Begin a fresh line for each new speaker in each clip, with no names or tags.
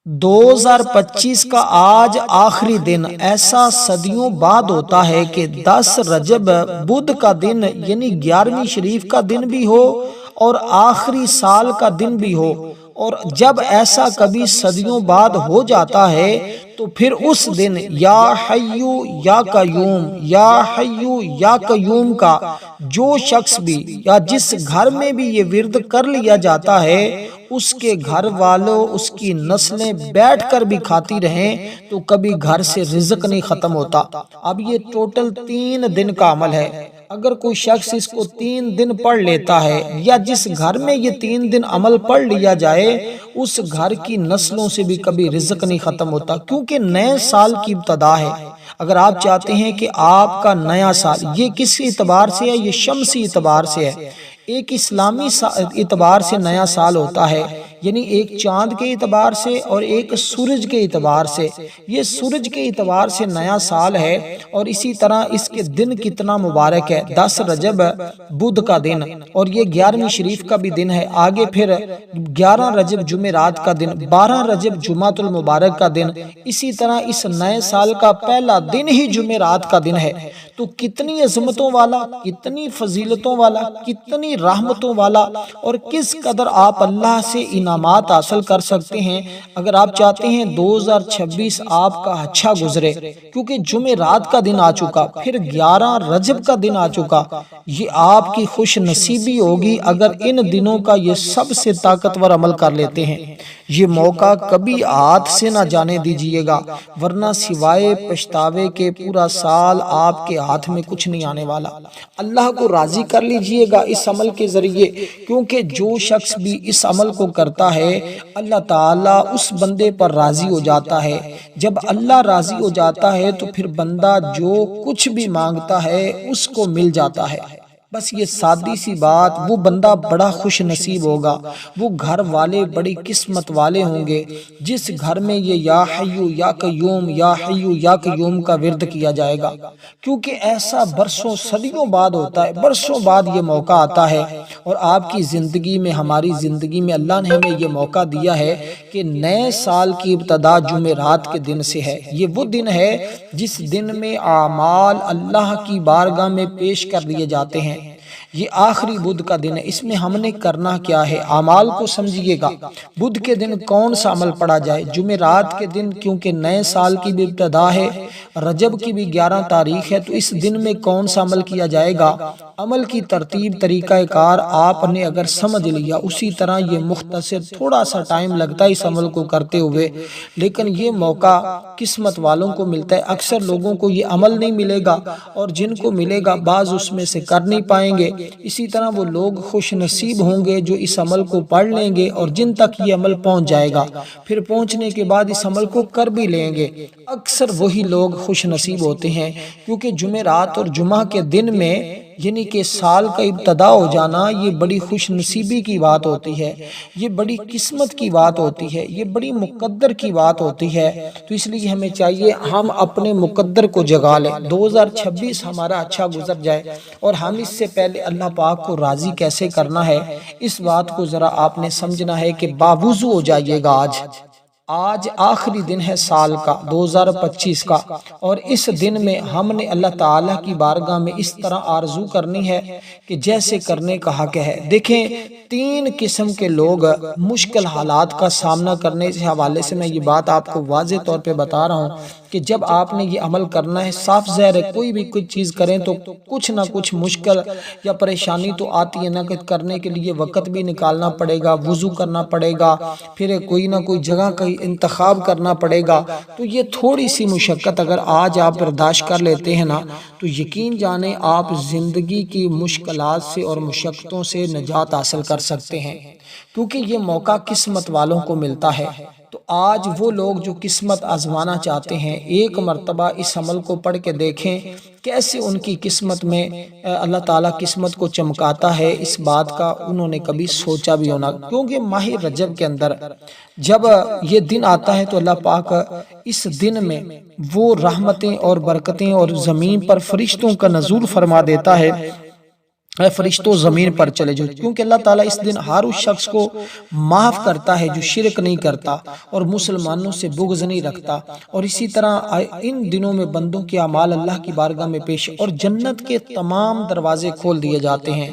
2025 کا آج آخری دن ایسا صدیوں بعد ہوتا ہے کہ 10 رجب بدھ کا دن یعنی 11ویں شریف کا دن بھی ہو اور آخری سال کا دن بھی ہو، اور جب ایسا کبھی صدیوں بعد ہو جاتا ہے تو پھر اس دن یا حیو یا قیوم، یا حیو یا قیوم کا جو شخص بھی یا جس گھر میں بھی یہ ورد کر لیا جاتا ہے، اس کے گھر والوں اس کی نسلیں بیٹھ کر بھی کھاتی رہیں تو کبھی گھر سے رزق نہیں ختم ہوتا۔ اب یہ ٹوٹل 3 دن کا عمل ہے۔ اگر کوئی شخص اس کو 3 دن پڑھ لیتا ہے، یا جس گھر میں یہ 3 دن عمل پڑھ لیا جائے، اس گھر کی نسلوں سے بھی کبھی رزق نہیں ختم ہوتا، کیونکہ نئے سال کی ابتدا ہے۔ اگر آپ چاہتے ہیں کہ آپ کا نیا سال یہ کس اعتبار سے ہے، یہ شمسی اعتبار سے ہے، ایک اسلامی اعتبار سے نیا سال ہوتا ہے، یعنی ایک چاند کے اعتبار سے اور ایک سورج کے اعتبار سے۔ یہ سورج کے اعتبار سے نیا سال ہے، اور اسی طرح اس کے دن کتنا مبارک ہے، 10 رجب بدھ کا دن، اور یہ 11ویں شریف کا بھی دن ہے۔ آگے پھر 11 رجب جمعرات کا دن، 12 رجب جمعۃ المبارک کا دن، اسی طرح اس نئے سال کا پہلا دن ہی جمعرات کا دن ہے۔ تو کتنی عظمتوں والا، کتنی فضیلتوں والا، کتنی رحمتوں والا، اور کس قدر آپ اللہ سے انعامات حاصل کر سکتے ہیں اگر آپ چاہتے ہیں 2026 آپ کا اچھا گزرے، کیونکہ جمعرات کا دن آ چکا، پھر 11 رجب کا دن آ چکا۔ یہ آپ کی خوش نصیبی ہوگی اگر ان دنوں کا یہ سب سے طاقتور عمل کر لیتے ہیں۔ یہ موقع کبھی ہاتھ سے نہ جانے دیجیے گا، ورنہ سوائے پچھتاوے کے پورا سال آپ کے ہاتھ میں کچھ نہیں آنے والا۔ اللہ کو راضی کر لیجئے گا اس عمل کے ذریعے، کیونکہ جو شخص بھی اس عمل کو کرتا ہے اللہ تعالیٰ اس بندے پر راضی ہو جاتا ہے۔ جب اللہ راضی ہو جاتا ہے تو پھر بندہ جو کچھ بھی مانگتا ہے اس کو مل جاتا ہے۔ بس یہ سادی سی بات، وہ بندہ بڑا خوش نصیب ہوگا، وہ گھر والے بڑی قسمت والے ہوں گے جس گھر میں یہ یا حیو یا قیوم، یا حیو یا قیوم کا ورد کیا جائے گا، کیونکہ ایسا برسوں صدیوں بعد ہوتا ہے، برسوں بعد یہ موقع آتا ہے۔ اور آپ کی زندگی میں، ہماری زندگی میں اللہ نے ہمیں یہ موقع دیا ہے کہ نئے سال کی ابتدا جمعرات کے دن سے ہے۔ یہ وہ دن ہے جس دن میں اعمال اللہ کی بارگاہ میں پیش کر دیے جاتے ہیں۔ یہ آخری بدھ کا دن ہے، اس میں ہم نے کرنا کیا ہے، اعمال کو سمجھیے گا۔ بدھ کے دن کون سا عمل پڑھا جائے؟ جمعرات کے دن کیونکہ نئے سال کی بھی ابتدا ہے، رجب کی بھی 11 تاریخ ہے، تو اس دن میں کون سا عمل کیا جائے گا؟ عمل کی ترتیب، طریقہ کار آپ نے اگر سمجھ لیا، اسی طرح یہ مختصر تھوڑا سا ٹائم لگتا ہے اس عمل کو کرتے ہوئے، لیکن یہ موقع قسمت والوں کو ملتا ہے۔ اکثر لوگوں کو یہ عمل نہیں ملے گا، اور جن کو ملے گا بعض اس میں سے کر نہیں پائیں گے۔ اسی طرح وہ لوگ خوش نصیب ہوں گے جو اس عمل کو پڑھ لیں گے، اور جن تک یہ عمل پہنچ جائے گا، پھر پہنچنے کے بعد اس عمل کو کر بھی لیں گے۔ اکثر وہی لوگ خوش نصیب ہوتے ہیں، کیونکہ جمعرات اور جمعہ کے دن میں یعنی کہ سال کا ابتدا ہو جانا یہ بڑی خوش نصیبی کی بات ہوتی ہے، یہ بڑی قسمت کی بات ہوتی ہے، یہ بڑی مقدر کی بات ہوتی ہے۔ تو اس لیے ہمیں چاہیے ہم اپنے مقدر کو جگا لیں، 2026 ہمارا اچھا گزر جائے، اور ہم اس سے پہلے اللہ پاک کو راضی کیسے کرنا ہے اس بات کو ذرا آپ نے سمجھنا ہے کہ باوضو ہو جائیے گا۔ آج آخری دن ہے سال کا 2025 کا، اور اس دن میں ہم نے اللہ تعالیٰ کی بارگاہ میں اس طرح آرزو کرنی ہے کہ جیسے کرنے کا حق ہے۔ دیکھیں 3 قسم کے لوگ مشکل حالات کا سامنا کرنے سے حوالے سے میں یہ بات آپ کو واضح طور پہ بتا رہا ہوں کہ جب آپ نے یہ عمل کرنا ہے، صاف ظاہر ہے کوئی بھی کوئی چیز کریں تو کچھ نہ کچھ مشکل یا پریشانی تو آتی ہے نا، کہ کرنے کے لیے وقت بھی نکالنا پڑے گا، وضو کرنا پڑے گا، پھر کوئی نہ کوئی جگہ کا انتخاب کرنا پڑے گا۔ تو یہ تھوڑی سی مشقت اگر آج آپ برداشت کر لیتے ہیں نا، تو یقین جانیں آپ زندگی کی مشکلات سے اور مشقتوں سے نجات حاصل کر سکتے ہیں، کیونکہ یہ موقع قسمت والوں کو ملتا ہے۔ تو آج وہ لوگ جو قسمت آزمانا چاہتے ہیں، ایک مرتبہ اس عمل کو پڑھ کے دیکھیں کیسے ان کی قسمت میں اللہ تعالیٰ قسمت کو چمکاتا ہے۔ اس بات کا انہوں نے کبھی سوچا بھی ہونا، کیونکہ ماہ رجب کے اندر جب یہ دن آتا ہے تو اللہ پاک اس دن میں وہ رحمتیں اور برکتیں اور زمین پر فرشتوں کا نزول فرما دیتا ہے اے فرشتوں زمین پر چلے جاؤ، کیونکہ اللہ تعالیٰ اس دن ہر اس شخص کو معاف کرتا ہے جو شرک نہیں کرتا اور مسلمانوں سے بغض نہیں رکھتا۔ اور اسی طرح ان دنوں میں بندوں کے اعمال اللہ کی بارگاہ میں پیش اور جنت کے تمام دروازے کھول دیے جاتے ہیں،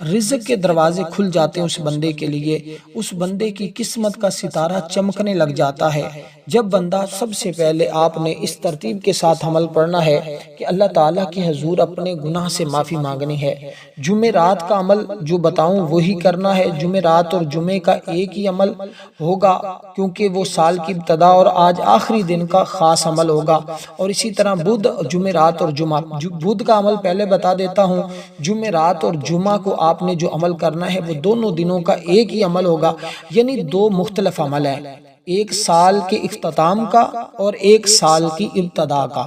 رزق کے دروازے کھل جاتے ہیں اس بندے کے لیے، اس بندے کی قسمت کا ستارہ چمکنے لگ جاتا ہے۔ جب بندہ سب سے پہلے آپ نے اس ترتیب کے ساتھ عمل پڑھنا ہے کہ اللہ تعالیٰ کے حضور اپنے گناہ سے معافی مانگنی ہے۔ جمعرات کا عمل جو بتاؤں وہی کرنا ہے۔ جمعرات اور جمعے کا ایک ہی عمل ہوگا کیونکہ وہ سال کی ابتدا اور آج آخری دن کا خاص عمل ہوگا۔ اور اسی طرح بدھ، جمعرات اور جمعہ، بدھ کا عمل پہلے بتا دیتا ہوں، جمعرات اور جمعہ کو آپ نے جو عمل کرنا ہے وہ دونوں دنوں کا ایک ہی عمل ہوگا، یعنی دو مختلف عمل ہیں، ایک سال کے اختتام کا اور ایک سال کی ابتدا کا۔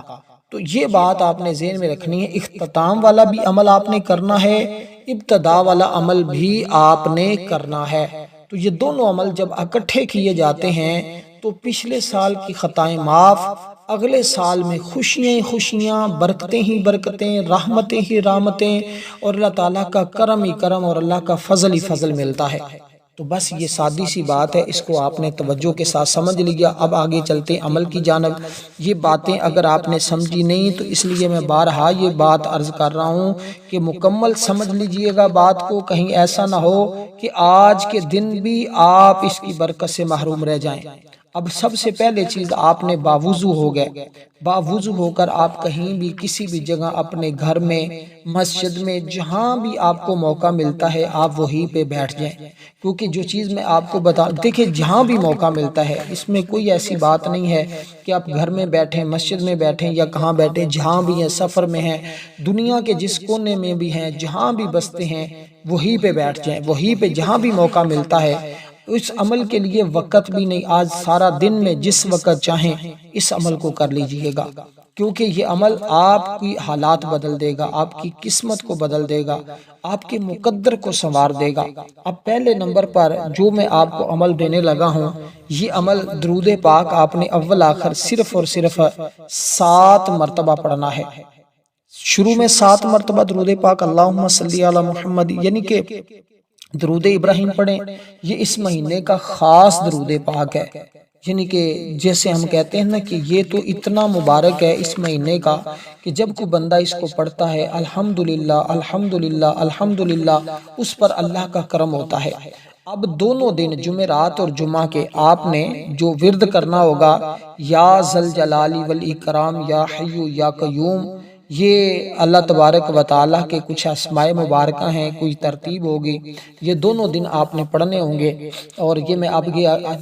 تو یہ بات آپ نے ذہن میں رکھنی ہے، اختتام والا بھی عمل آپ نے کرنا ہے، ابتدا والا عمل بھی آپ نے کرنا ہے۔ تو یہ دونوں عمل جب اکٹھے کیے جاتے ہیں تو پچھلے سال کی خطائیں معاف، اگلے سال میں خوشیاں ہی خوشیاں، برکتیں ہی برکتیں، رحمتیں ہی رحمتیں، اور اللہ تعالیٰ کا کرم ہی کرم اور اللہ کا فضل ہی فضل ملتا ہے۔ تو بس یہ سادی سی بات ہے، اس کو آپ نے توجہ کے ساتھ سمجھ لیا۔ اب آگے چلتے ہیں عمل کی جانب۔ یہ باتیں اگر آپ نے سمجھی نہیں تو اس لیے میں بارہا یہ بات عرض کر رہا ہوں کہ مکمل سمجھ لیجئے گا بات کو، کہیں ایسا نہ ہو کہ آج کے دن بھی آپ اس کی برکت سے محروم رہ جائیں۔ اب سب سے پہلے چیز آپ نے باوضو ہو گئے، باوضو ہو کر آپ کہیں بھی کسی بھی جگہ اپنے گھر میں، مسجد میں، جہاں بھی آپ کو موقع ملتا ہے آپ وہیں پہ بیٹھ جائیں، کیونکہ جو چیز میں آپ کو دیکھیں جہاں بھی موقع ملتا ہے، اس میں کوئی ایسی بات نہیں ہے کہ آپ گھر میں بیٹھیں، مسجد میں بیٹھیں یا کہاں بیٹھیں، جہاں بھی ہیں، سفر میں ہیں، دنیا کے جس کونے میں بھی ہیں، جہاں بھی بستے ہیں وہیں پہ بیٹھ جائیں، وہیں پہ جہاں بھی موقع ملتا ہے۔ اس عمل کے لیے وقت بھی نہیں، آج سارا دن میں جس وقت چاہیں اس عمل کو کر لیجئے گا، کیونکہ یہ عمل آپ کی حالات بدل دے گا، آپ کی قسمت کو بدل دے گا، آپ کے مقدر کو سنوار دے گا۔ اب پہلے نمبر پر جو میں آپ کو عمل دینے لگا ہوں، یہ عمل درود پاک آپ نے اول آخر صرف اور صرف 7 مرتبہ پڑھنا ہے۔ شروع میں 7 مرتبہ درود پاک اللہم صلی علی محمد یعنی کہ درود ابراہیم پڑھیں، یہ اس مہینے کا خاص درود پاک ہے، یعنی کہ جیسے ہم کہتے ہیں نا کہ یہ تو اتنا مبارک ہے اس مہینے کا کہ جب کوئی بندہ اس کو پڑھتا ہے الحمدللہ الحمدللہ الحمدللہ، اس پر اللہ کا کرم ہوتا ہے۔ اب دونوں دن جمعرات اور جمعہ کے آپ نے جو ورد کرنا ہوگا، یا ذوالجلال والاکرام یا حی یا قیوم، یہ اللہ تبارک و تعالیٰ کے کچھ اسماء مبارکہ ہیں، کوئی ترتیب ہوگی، یہ دونوں دن آپ نے پڑھنے ہوں گے۔ اور یہ میں اب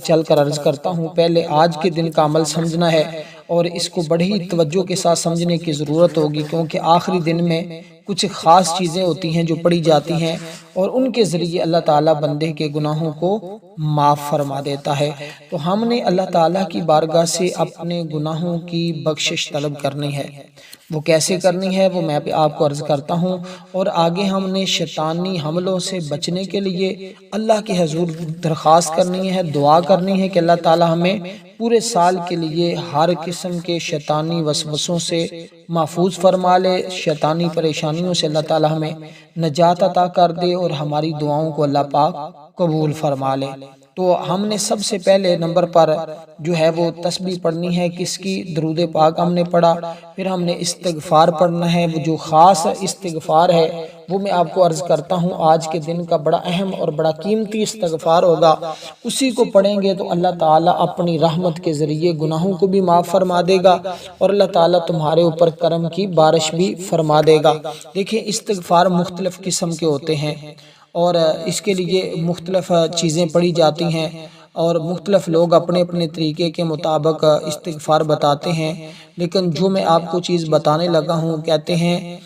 چل کر عرض کرتا ہوں، پہلے آج کے دن کا عمل سمجھنا ہے اور اس کو بڑی توجہ کے ساتھ سمجھنے کی ضرورت ہوگی، کیونکہ آخری دن میں کچھ خاص چیزیں ہوتی ہیں جو پڑھی جاتی ہیں اور ان کے ذریعے اللہ تعالیٰ بندے کے گناہوں کو معاف فرما دیتا ہے۔ تو ہم نے اللہ تعالیٰ کی بارگاہ سے اپنے گناہوں کی بخشش طلب کرنی ہے۔ وہ کیسے کرنی ہے وہ میں آپ کو عرض کرتا ہوں، اور آگے ہم نے شیطانی حملوں سے بچنے کے لیے اللہ کے حضور درخواست کرنی ہے، دعا کرنی ہے کہ اللہ تعالیٰ ہمیں پورے سال کے لیے ہر قسم کے شیطانی وسوسوں سے محفوظ فرما لے، شیطانی پریشانیوں سے اللہ تعالیٰ ہمیں نجات عطا کر دے اور ہماری دعاؤں کو اللہ پاک قبول فرما لے۔ تو ہم نے سب سے پہلے نمبر پر جو ہے وہ تسبیح پڑھنی ہے، کس کی؟ درود پاک ہم نے پڑھا، پھر ہم نے استغفار پڑھنا ہے، وہ جو خاص استغفار ہے وہ میں آپ کو عرض کرتا ہوں آج کے دن کا بڑا اہم اور بڑا قیمتی استغفار ہوگا، اسی کو پڑھیں گے تو اللہ تعالیٰ اپنی رحمت کے ذریعے گناہوں کو بھی معاف فرما دے گا اور اللہ تعالیٰ تمہارے اوپر کرم کی بارش بھی فرما دے گا۔ دیکھیں استغفار مختلف قسم کے ہوتے ہیں اور اس کے لیے مختلف چیزیں پڑھی جاتی ہیں اور مختلف لوگ اپنے اپنے طریقے کے مطابق استغفار بتاتے ہیں، لیکن جو میں آپ کو چیز بتانے لگا ہوں، کہتے ہیں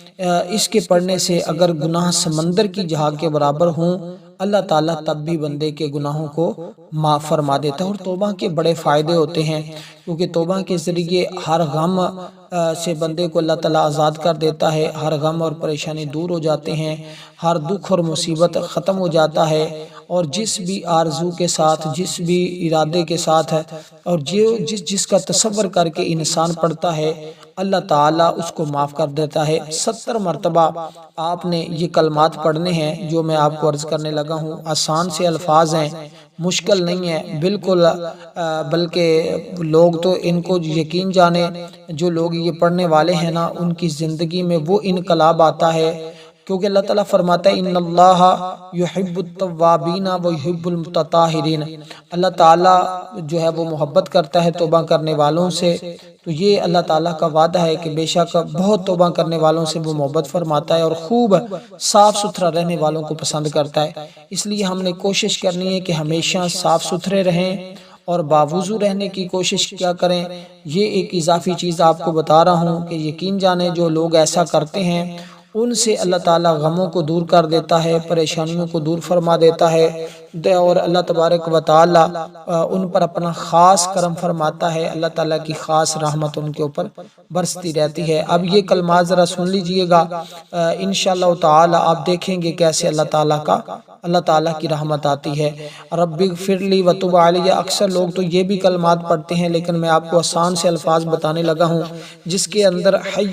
اس کے پڑھنے سے اگر گناہ سمندر کی جھاگ کے برابر ہوں اللہ تعالیٰ تب بھی بندے کے گناہوں کو معاف فرما دیتا ہے۔ اور توبہ کے بڑے فائدے ہوتے ہیں، کیونکہ توبہ کے ذریعے ہر غم سے بندے کو اللہ تعالیٰ آزاد کر دیتا ہے، ہر غم اور پریشانی دور ہو جاتے ہیں، ہر دکھ اور مصیبت ختم ہو جاتا ہے اور جس بھی آرزو کے ساتھ، جس بھی ارادے کے ساتھ ہے، اور جس کا تصور کر کے انسان پڑھتا ہے، اللہ تعالیٰ اس کو معاف کر دیتا ہے۔ 70 مرتبہ آپ نے یہ کلمات پڑھنے ہیں جو میں آپ کو عرض کرنے لگا ہوں۔ آسان سے الفاظ ہیں، مشکل نہیں ہے بالکل، بلکہ لوگ تو ان کو یقین جانے، جو لوگ یہ پڑھنے والے ہیں نا، ان کی زندگی میں وہ انقلاب آتا ہے، کیونکہ اللہ تعالیٰ فرماتا ہے ان اللہ یحب التوابین و یحب المتطہرین، اللہ تعالیٰ جو ہے وہ محبت کرتا ہے توبہ کرنے والوں سے۔ تو یہ اللہ تعالیٰ کا وعدہ ہے کہ بے شک بہت توبہ کرنے والوں سے وہ محبت فرماتا ہے، اور خوب صاف ستھرا رہنے والوں کو پسند کرتا ہے۔ اس لیے ہم نے کوشش کرنی ہے کہ ہمیشہ صاف ستھرے رہیں اور باوضو رہنے کی کوشش کیا کریں۔ یہ ایک اضافی چیز آپ کو بتا رہا ہوں کہ یقین جانیں جو لوگ ایسا کرتے ہیں ان سے اللہ تعالیٰ غموں کو دور کر دیتا ہے، پریشانیوں کو دور فرما دیتا ہے، اور اللہ تبارک و تعالیٰ ان پر اپنا خاص کرم فرماتا ہے، اللہ تعالیٰ کی خاص رحمت ان کے اوپر برستی رہتی ہے۔ اب یہ کلمات ذرا سن لیجئے گا، انشاءاللہ تعالیٰ آپ دیکھیں گے کیسے اللہ تعالیٰ کی رحمت آتی ہے۔ رب اغفر لی وتب علی، اکثر لوگ تو یہ بھی کلمات پڑھتے ہیں، لیکن میں آپ کو آسان سے الفاظ بتانے لگا ہوں جس کے اندر حی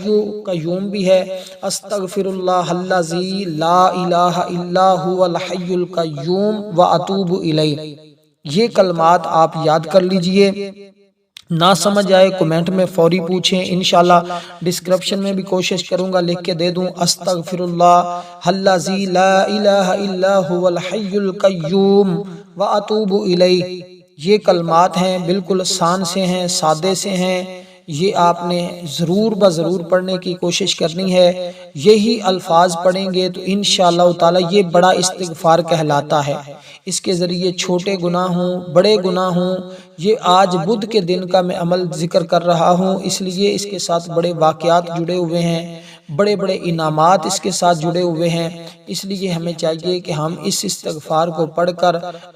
قیوم بھی ہے۔ استغفر اللہ الذی لا الہ الا هو الحی القیوم واتوب الیہ، یہ کلمات آپ یاد کر لیجئے۔ نہ سمجھ آئے کمنٹ میں فوری پوچھیں، انشاءاللہ ڈسکرپشن میں بھی کوشش کروں گا لکھ کے دے دوں، استغفر اللہ الذی لا الہ الا هو الحی القیوم واتوب الیہ۔ یہ کلمات ہیں، بالکل آسان سے ہیں، سادے سے ہیں، یہ آپ نے ضرور بضرور پڑھنے کی کوشش کرنی ہے۔ یہی الفاظ پڑھیں گے تو انشاءاللہ تعالی یہ بڑا استغفار کہلاتا ہے۔ اس کے ذریعے چھوٹے گناہ ہوں، بڑے گناہ ہوں، یہ آج بدھ کے دن کا میں عمل ذکر کر رہا ہوں، اس لیے اس کے ساتھ بڑے واقعات جڑے ہوئے ہیں، بڑے بڑے انعامات اس کے ساتھ جڑے ہوئے ہیں۔ اس لیے ہمیں چاہیے کہ ہم اس استغفار کو پڑھ کر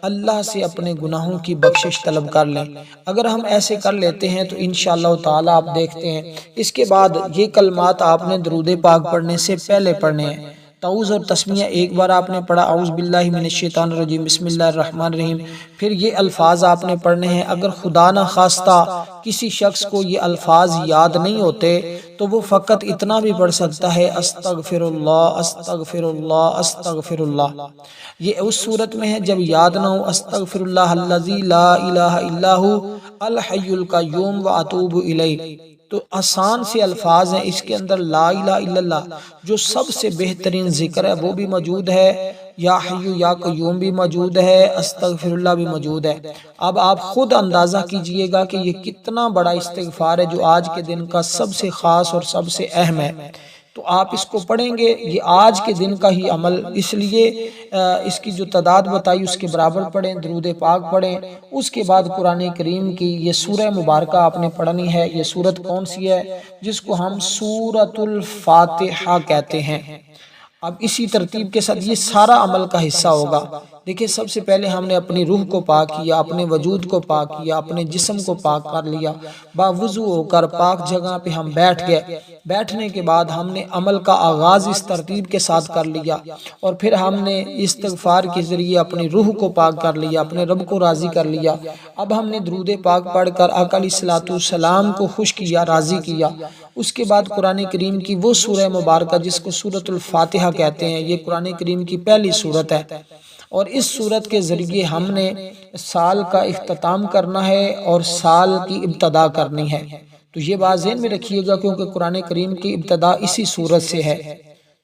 اللہ سے اپنے گناہوں کی بخشش طلب کر لیں۔ اگر ہم ایسے کر لیتے ہیں تو انشاءاللہ تعالی آپ دیکھتے ہیں، اس کے بعد یہ کلمات آپ نے درود پاک پڑھنے سے پہلے پڑھنے ہیں۔ تعوذ اور تسمیہ ایک بار آپ نے پڑھا، اعوذ باللہ من الشیطان الرجیم بسم اللہ الرحمن الرحیم، پھر یہ الفاظ آپ نے پڑھنے ہیں۔ اگر خدا نہ خواستہ کسی شخص کو یہ الفاظ یاد نہیں ہوتے تو وہ فقط اتنا بھی پڑھ سکتا ہے استغفر اللہ استغفر اللہ استغفر اللہ۔ یہ اس صورت میں ہے جب یاد نہ ہو، استغفر اللہ الذی لا الہ الا هو الحی القیوم واتوب الیہ۔ تو آسان سے الفاظ ہیں، اس کے اندر لا الہ الا اللہ جو سب سے بہترین ذکر ہے وہ بھی موجود ہے، یا حی یا قیوم بھی موجود ہے، استغفر اللہ بھی موجود ہے۔ اب آپ خود اندازہ کیجئے گا کہ یہ کتنا بڑا استغفار ہے جو آج کے دن کا سب سے خاص اور سب سے اہم ہے۔ تو آپ اس کو پڑھیں گے، یہ آج کے دن کا ہی عمل، اس لیے اس کی جو تعداد بتائی اس کے برابر پڑھیں، درود پاک پڑھیں۔ اس کے بعد قرآن کریم کی یہ سورہ مبارکہ آپ نے پڑھنی ہے۔ یہ سورت کون سی ہے؟ جس کو ہم سورۃ الفاتحہ کہتے ہیں۔ اب اسی ترتیب کے ساتھ یہ سارا عمل کا حصہ ہوگا۔ دیکھیں، سب سے پہلے ہم نے اپنی روح کو پاک کیا، اپنے وجود کو پاک کیا، اپنے جسم کو پاک کر لیا، باوضو ہو کر پاک جگہ پہ ہم بیٹھ گئے۔ بیٹھنے کے بعد ہم نے عمل کا آغاز اس ترتیب کے ساتھ کر لیا، اور پھر ہم نے استغفار کے ذریعے اپنی روح کو پاک کر لیا، اپنے رب کو راضی کر لیا۔ اب ہم نے درود پاک پڑھ کر آقا علیہ الصلوۃ والسلام کو خوش کیا، راضی کیا۔ اس کے بعد قرآن کریم کی وہ سورہ مبارکہ جس کو سورۃ الفاتحہ کہتے ہیں، یہ قرآن کریم کی پہلی سورت ہے، اور اس سورت کے ذریعے ہم نے سال کا اختتام کرنا ہے اور سال کی ابتدا کرنی ہے۔ تو یہ بات ذہن میں رکھیے گا، کیونکہ قرآن کریم کی ابتدا اسی سورت سے ہے۔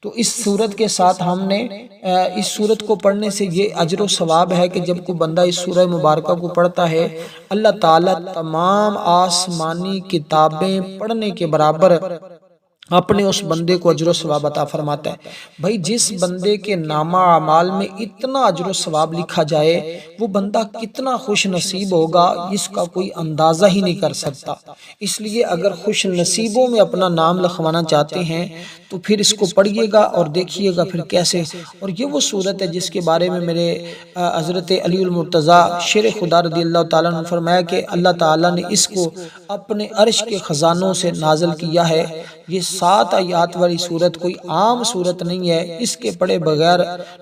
تو اس سورت کے ساتھ ہم نے اس سورت کو پڑھنے سے یہ اجر و ثواب ہے کہ جب کوئی بندہ اس سورہ مبارکہ کو پڑھتا ہے، اللہ تعالیٰ تمام آسمانی کتابیں پڑھنے کے برابر اپنے اس بندے کو اجر و ثواب عطا فرماتا ہے۔ بھائی، جس بندے کے نامہ اعمال میں اتنا اجر و ثواب لکھا جائے وہ بندہ کتنا خوش نصیب ہوگا، اس کا کوئی اندازہ ہی نہیں کر سکتا۔ اس لیے اگر خوش نصیبوں میں اپنا نام لکھوانا چاہتے ہیں تو پھر اس کو پڑھیے گا اور دیکھیے گا پھر کیسے. اور یہ وہ صورت ہے جس کے بارے میں میرے حضرت علی المرتضیٰ شیر خدا رضی اللہ تعالیٰ نے فرمایا کہ اللہ تعالیٰ نے اس کو اپنے عرش کے خزانوں سے نازل کیا ہے. یہ 7 آیات والی صورت کوئی عام صورت نہیں ہے. اس کے پڑھے بغیر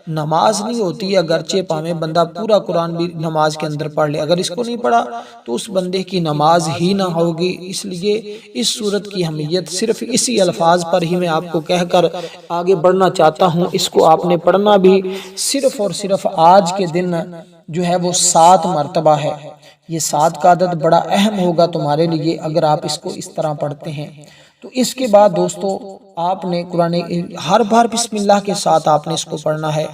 نماز نہیں ہوتی. اگرچہ پاویں بندہ پورا قرآن بھی نماز کے اندر پڑھ لے، اگر اس کو نہیں پڑھا تو اس بندے کی نماز ہی نہ ہوگی. اس لیے اس صورت کی اہمیت صرف اسی الفاظ پر ہی میں آپ کو کہہ کر آگے بڑھنا چاہتا ہوں. اس کو آپ نے پڑھنا بھی صرف اور صرف آج کے دن جو ہے وہ 7 مرتبہ ہے. یہ 7 کا عدد بڑا اہم ہوگا تمہارے لیے اگر آپ اس کو اس طرح پڑھتے ہیں. تو اس کے بعد دوستو آپ نے قرآن ہر بار بسم اللہ کے ساتھ آپ نے اس کو پڑھنا ہے.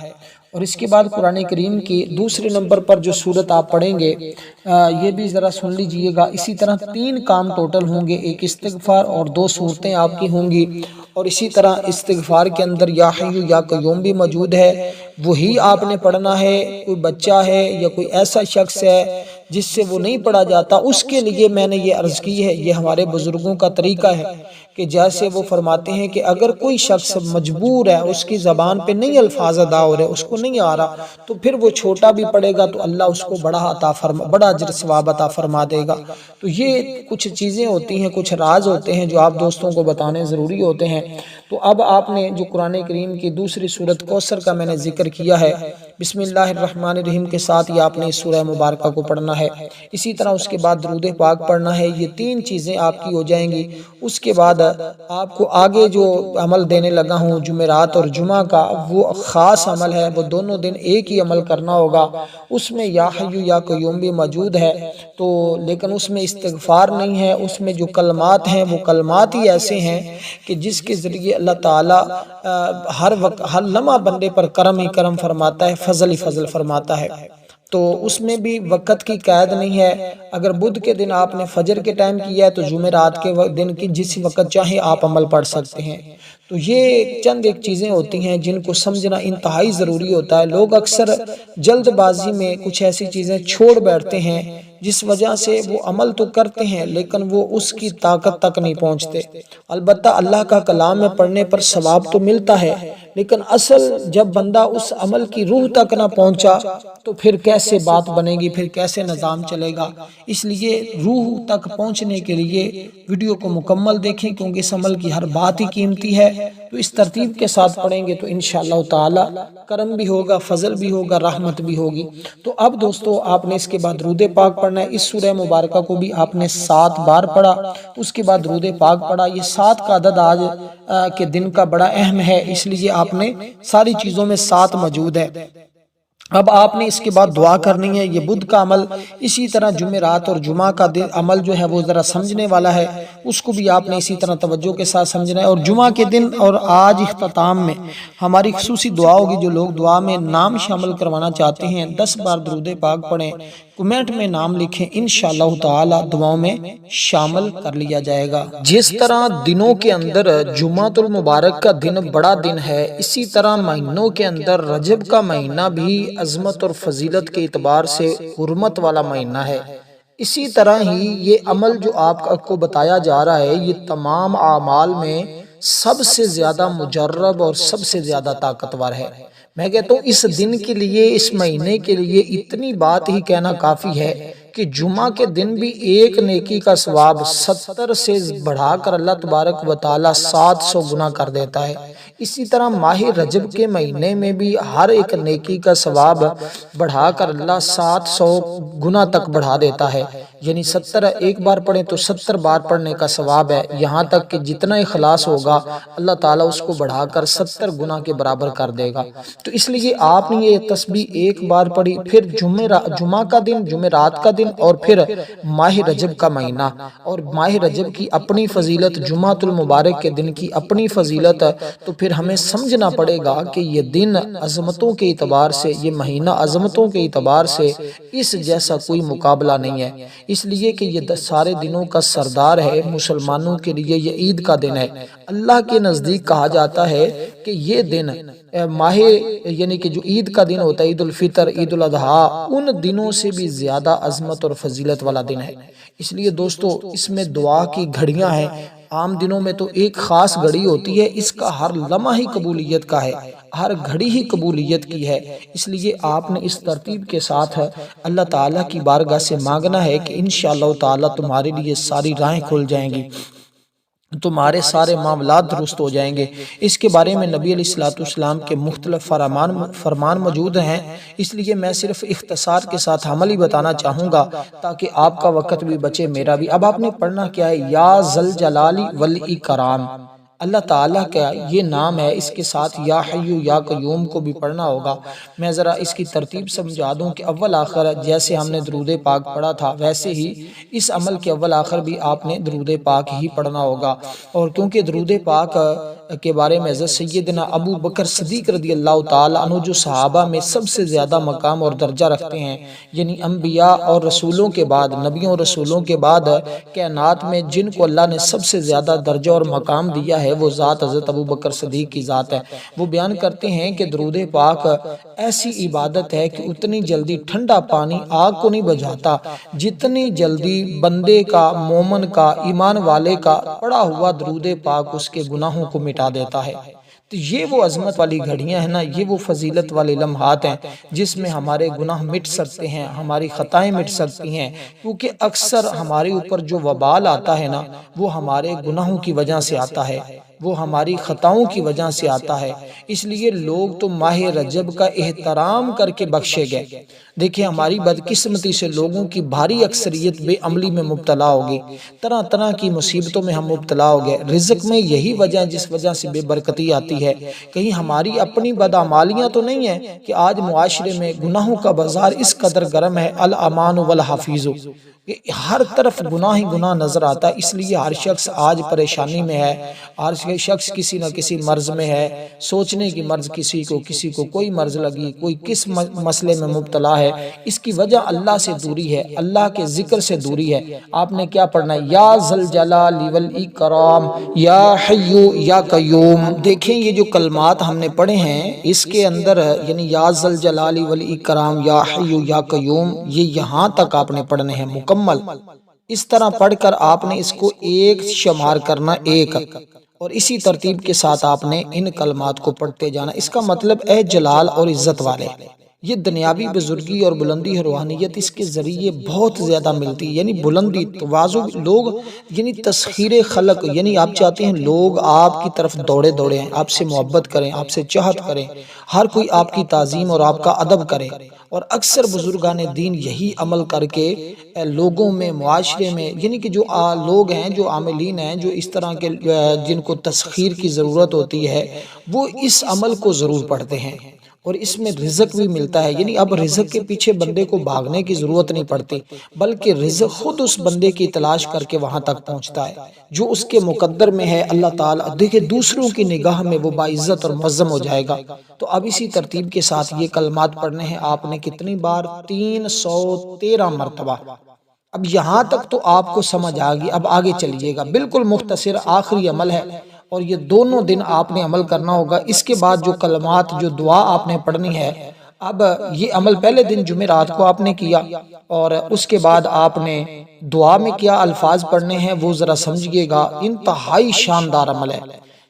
اور اس کے بعد قرآن کریم کی دوسرے نمبر پر جو سورت آپ پڑھیں گے یہ بھی ذرا سن لیجئے گا. اسی طرح 3 کام ٹوٹل ہوں گے، ایک استغفار اور 2 صورتیں آپ کی ہوں گی. اور اسی طرح استغفار کے اندر یا حی یا قیوم بھی موجود ہے، وہی آپ نے پڑھنا ہے. کوئی بچہ ہے یا کوئی ایسا شخص ہے جس سے وہ نہیں پڑھا جاتا، اس کے لیے میں نے یہ عرض کی ہے. یہ ہمارے بزرگوں کا طریقہ ہے کہ جیسے وہ فرماتے ہیں کہ اگر کوئی شخص مجبور ہے، اس کی زبان پہ نہیں الفاظ ادا ہو رہے، اس کو نہیں آ رہا، تو پھر وہ چھوٹا بھی پڑھے گا تو اللہ اس کو بڑا اجر ثواب عطا فرما دے گا. تو یہ کچھ چیزیں ہوتی ہیں، کچھ راز ہوتے ہیں جو آپ دوستوں کو بتانے ضروری ہوتے ہیں. تو اب آپ نے جو قرآن کریم کی دوسری سورت کوثر کا میں نے ذکر کیا ہے، بسم اللہ الرحمن الرحیم کے ساتھ یہ آپ نے اس سورہ مبارکہ کو پڑھنا ہے. اسی طرح اس کے بعد درود پاک پڑھنا ہے. یہ 3 چیزیں آپ کی ہو جائیں گی. اس کے بعد آپ کو آگے جو عمل دینے لگا ہوں جمعرات اور جمعہ کا، وہ خاص عمل ہے، وہ دونوں دن ایک ہی عمل کرنا ہوگا. اس میں یا حی یا قیوم بھی موجود ہے، تو لیکن اس میں استغفار نہیں ہے. اس میں جو کلمات ہیں وہ کلمات ہی ایسے ہیں کہ جس کے ذریعے اللہ تعالیٰ ہر وقت ہر لمحہ بندے پر کرم ہی کرم فرماتا ہے، فضل ہی فضل فرماتا ہے. تو اس میں بھی وقت کی قید نہیں ہے. اگر بدھ کے دن آپ نے فجر کے ٹائم کیا ہے تو جمعرات کے دن کی جس وقت چاہے آپ عمل پڑھ سکتے ہیں. تو یہ چند ایک چیزیں ہوتی ہیں جن کو سمجھنا انتہائی ضروری ہوتا ہے. لوگ اکثر جلد بازی میں کچھ ایسی چیزیں چھوڑ بیٹھتے ہیں جس وجہ سے وہ عمل تو کرتے ہیں لیکن وہ اس کی طاقت تک نہیں پہنچتے. البتہ اللہ کا کلام میں پڑھنے پر ثواب تو ملتا ہے، لیکن اصل جب بندہ اس عمل کی روح تک نہ پہنچا تو پھر کیسے بات بنے گی، پھر کیسے نظام چلے گا. اس لیے روح تک پہنچنے کے لیے ویڈیو کو مکمل دیکھیں، کیونکہ اس عمل کی ہر بات ہی قیمتی ہے. تو اس ترتیب کے ساتھ پڑھیں گے تو انشاءاللہ تعالی کرم بھی ہوگا، فضل بھی ہوگا، رحمت بھی ہوگی. تو اب دوستو آپ نے اس کے بعد درود پاک پڑھنا ہے. اس سورہ مبارکہ کو بھی آپ نے 7 بار پڑھا، اس کے بعد درود پاک پڑھا. یہ 7 کا عدد آج کے دن کا بڑا اہم ہے، اس لیے آپ نے ساری چیزوں میں 7 موجود ہے. اب آپ نے اس کے بعد دعا کرنی ہے. یہ بدھ کا عمل، اسی طرح جمعرات اور جمعہ کا عمل جو ہے وہ ذرا سمجھنے والا ہے، اس کو بھی آپ نے اسی طرح توجہ کے ساتھ سمجھنا ہے. اور جمعہ کے دن اور آج اختتام میں ہماری خصوصی دعا ہوگی. جو لوگ دعا میں نام شامل کروانا چاہتے ہیں 10 بار درود پاک پڑھیں، کمنٹ میں نام لکھیں، انشاءاللہ تعالی دعاؤں میں شامل کر لیا جائے گا. جس طرح دنوں کے اندر جمعۃ المبارک کا دن بڑا دن ہے، اسی طرح مہینوں کے اندر رجب کا مہینہ بھی عظمت اور فضیلت کے اعتبار سے حرمت والا مہینہ ہے. اسی طرح ہی یہ عمل جو آپ کو بتایا جا رہا ہے، یہ تمام اعمال میں سب سے زیادہ مجرب اور سب سے زیادہ طاقتور ہے. میں کہتا ہوں اس دن کے لیے، اس مہینے کے لیے اتنی بات ہی کہنا کافی ہے کہ جمعہ کے دن بھی ایک نیکی کا ثواب 70 سے بڑھا کر اللہ تبارک و تعالی 700 گنا کر دیتا ہے. اسی طرح ماہ رجب کے مہینے میں بھی ہر ایک نیکی کا ثواب بڑھا کر اللہ 700 گنا تک بڑھا دیتا ہے. یعنی 70 ایک بار پڑھیں تو 70 بار پڑھنے کا ثواب ہے. یہاں تک کہ جتنا اخلاص ہوگا اللہ تعالیٰ اس کو بڑھا کر 70 گنا کے برابر کر دے گا. تو اس لیے آپ نے یہ تسبیح ایک بار پڑھی، پھر جمعہ کا دن، جمعرات کا دن، اور پھر ماہ رجب کا مہینہ. اور ماہ رجب کی اپنی فضیلت، جمعۃ المبارک کے دن کی اپنی فضیلت. تو پھر ہمیں سمجھنا پڑے گا کہ یہ دن عظمتوں کے اعتبار سے، یہ مہینہ عظمتوں کے اعتبار سے اس جیسا کوئی مقابلہ نہیں ہے. اس لیے کہ یہ سارے دنوں کا سردار ہے. مسلمانوں کے لیے یہ عید کا دن ہے. اللہ کے نزدیک کہا جاتا ہے کہ یہ دن ماہ یعنی کہ جو عید کا دن ہوتا ہے، عید الفطر، عید الاضحیٰ، ان دنوں سے بھی زیادہ عظمت اور فضیلت والا دن ہے. اس لیے دوستو اس میں دعا کی گھڑیاں ہیں. عام دنوں میں تو ایک خاص گھڑی ہوتی ہے، اس کا ہر لمحہ ہی قبولیت کا ہے، ہر گھڑی ہی قبولیت کی ہے۔ اس لیے آپ نے اس ترتیب کے ساتھ اللہ تعالیٰ کی بارگاہ سے مانگنا ہے کہ انشاءاللہ تعالیٰ تمہارے لیے ساری راہیں کھل جائیں گی، تمہارے سارے معاملات درست ہو جائیں گے۔ اس کے بارے میں نبی علیہ السلام کے مختلف فرمان موجود ہیں، اس لیے میں صرف اختصار کے ساتھ عملی بتانا چاہوں گا تاکہ آپ کا وقت بھی بچے، میرا بھی۔ اب آپ نے پڑھنا کیا ہے؟ یا ذل جلالی والاکرام، اللہ تعالیٰ کا یہ نام ہے، اس کے ساتھ یا حیو یا قیوم کو بھی پڑھنا ہوگا۔ میں ذرا اس کی ترتیب سمجھا دوں کہ اول آخر جیسے ہم نے درود پاک پڑھا تھا، ویسے ہی اس عمل کے اول آخر بھی آپ نے درود پاک ہی پڑھنا ہوگا۔ اور کیونکہ درود پاک کے بارے میں حضرت سیدنا ابو بکر صدیق رضی اللہ تعالیٰ عنہ جو صحابہ میں سب سے زیادہ مقام اور درجہ رکھتے ہیں، یعنی انبیاء اور رسولوں کے بعد، نبیوں اور رسولوں کے بعد کائنات میں جن کو اللہ نے سب سے زیادہ درجہ اور مقام دیا ہے، وہ ذات حضرت ابو بکر صدیق کی ذات ہے۔ وہ بیان کرتے ہیں کہ درود پاک ایسی عبادت ہے کہ اتنی جلدی ٹھنڈا پانی آگ کو نہیں بجھاتا جتنی جلدی بندے کا، مومن کا، ایمان والے کا پڑھا ہوا درود پاک اس کے گناہوں کو مٹا دیتا ہے۔ تو یہ وہ عظمت والی گھڑیاں ہیں نا، یہ وہ فضیلت والے لمحات ہیں جس میں ہمارے گناہ مٹ سکتے ہیں، ہماری خطائیں مٹ سکتی ہیں، کیونکہ اکثر ہمارے اوپر جو وبال آتا ہے نا، وہ ہمارے گناہوں کی وجہ سے آتا ہے، وہ ہماری خطاؤں کی وجہ سے آتا ہے۔ اس لیے لوگ تو ماہ رجب کا احترام کر کے بخشے گئے۔ دیکھیں ہماری بدقسمتی سے لوگوں کی بھاری اکثریت بے عملی میں مبتلا ہوگی، طرح طرح کی مصیبتوں میں ہم مبتلا ہو گئے۔ رزق میں یہی وجہ جس وجہ سے بے برکتی آتی ہے، کہیں ہماری اپنی بدعمالیاں تو نہیں ہیں کہ آج معاشرے میں گناہوں کا بازار اس قدر گرم ہے، الامان والحفیظ، کہ ہر طرف گناہ ہی گناہ نظر آتا ہے۔ اس لیے ہر شخص آج پریشانی میں ہے، ہر شخص کسی نہ کسی مرض میں ہے، سوچنے کی مرض کسی کو کوئی مرض لگی، کوئی کس مسئلے میں مبتلا ہے۔ اس کی وجہ اللہ سے دوری ہے، اللہ کے ذکر سے دوری ہے۔ آپ نے کیا پڑھنا ہے؟ یا ذل جلال والاکرام، یا حی یا قیوم۔ دیکھیں یہ جو کلمات ہم نے پڑھے ہیں، اس کے اندر یعنی یا ذل جلال والاکرام، یا حی یا قیوم، یہ یہاں تک آپ نے پڑھنے ہیں مکمل۔ اس طرح پڑھ کر آپ نے اس کو ایک شمار کرنا، ایک، اور اسی ترتیب کے ساتھ آپ نے ان کلمات کو پڑھتے جانا۔ اس کا مطلب اے جلال اور عزت والے، یہ دنیاوی بزرگی اور بلندی روحانیت اس کے ذریعے بہت زیادہ ملتی ہے، یعنی بلندی، تواضع، لوگ یعنی تسخیر خلق، یعنی آپ چاہتے ہیں لوگ آپ کی طرف دوڑے ہیں، آپ سے محبت کریں، آپ سے چاہت کریں، ہر کوئی آپ کی تعظیم اور آپ کا ادب کرے۔ اور اکثر بزرگان دین یہی عمل کر کے لوگوں میں، معاشرے میں، یعنی کہ جو لوگ ہیں، جو عاملین ہیں، جو اس طرح کے جن کو تسخیر کی ضرورت ہوتی ہے، وہ اس عمل کو ضرور پڑھتے ہیں، اور اس میں رزق بھی ملتا ہے۔ یعنی اب رزق کے پیچھے بندے کو بھاگنے کی ضرورت نہیں پڑتی، بلکہ رزق خود اس بندے کی تلاش کر کے وہاں تک پہنچتا ہے جو اس کے مقدر میں ہے۔ اللہ تعالیٰ دیکھیں دوسروں کی نگاہ میں وہ باعزت اور معظم ہو جائے گا۔ تو اب اسی ترتیب کے ساتھ یہ کلمات پڑھنے ہیں آپ نے کتنی بار؟ 313 مرتبہ۔ اب یہاں تک تو آپ کو سمجھ آ گئی، اب آگے چلیے گا۔ بالکل مختصر آخری عمل ہے، اور یہ دونوں دن آپ نے عمل کرنا ہوگا۔ اس کے بعد جو کلمات، جو دعا آپ نے پڑھنی ہے، اب یہ عمل پہلے دن جمعرات کو آپ نے کیا، اور اس کے بعد آپ نے دعا میں کیا الفاظ پڑھنے ہیں وہ ذرا سمجھیے گا۔ انتہائی شاندار عمل ہے،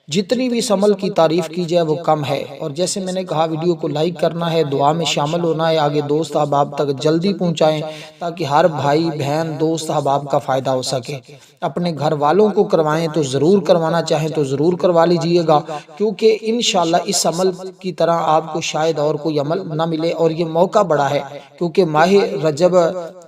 جتنی بھی اس عمل کی تعریف کی جائے وہ کم ہے۔ اور جیسے میں نے کہا ویڈیو کو لائک کرنا ہے، دعا میں شامل ہونا ہے، آگے دوست احباب تک جلدی پہنچائیں تاکہ ہر بھائی بہن دوست احباب کا فائدہ ہو سکے۔ اپنے گھر والوں کو کروائیں تو ضرور کروانا چاہیں تو ضرور کروا لیجئے گا، کیونکہ انشاءاللہ اس عمل کی طرح آپ کو شاید اور کوئی عمل نہ ملے، اور یہ موقع بڑا ہے کیونکہ ماہ رجب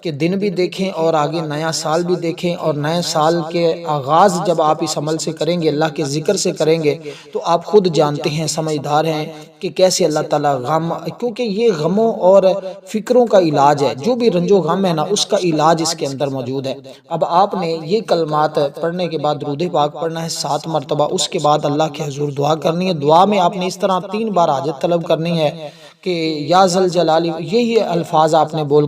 کے دن بھی دیکھیں اور آگے نیا سال بھی دیکھیں، اور نئے سال کے آغاز جب آپ اس عمل سے کریں گے، اللہ کے ذکر سے کریں گے، تو آپ خود جانتے ہیں، سمجھدار ہیں کہ کیسے اللہ تعالیٰ غم، کیونکہ یہ غموں اور فکروں کا علاج ہے، جو بھی رنج و غم ہے نا اس کا علاج اس کے اندر موجود ہے۔ اب آپ نے یہ کلمات پڑھنے کے بعد درود پاک پڑھنا ہے 7 مرتبہ، اس کے بعد اللہ کے حضور دعا کرنی ہے۔ دعا میں آپ نے اس طرح 3 بار حاجت طلب کرنی ہے کہ یا ذل جلال، یہی الفاظ آپ نے بول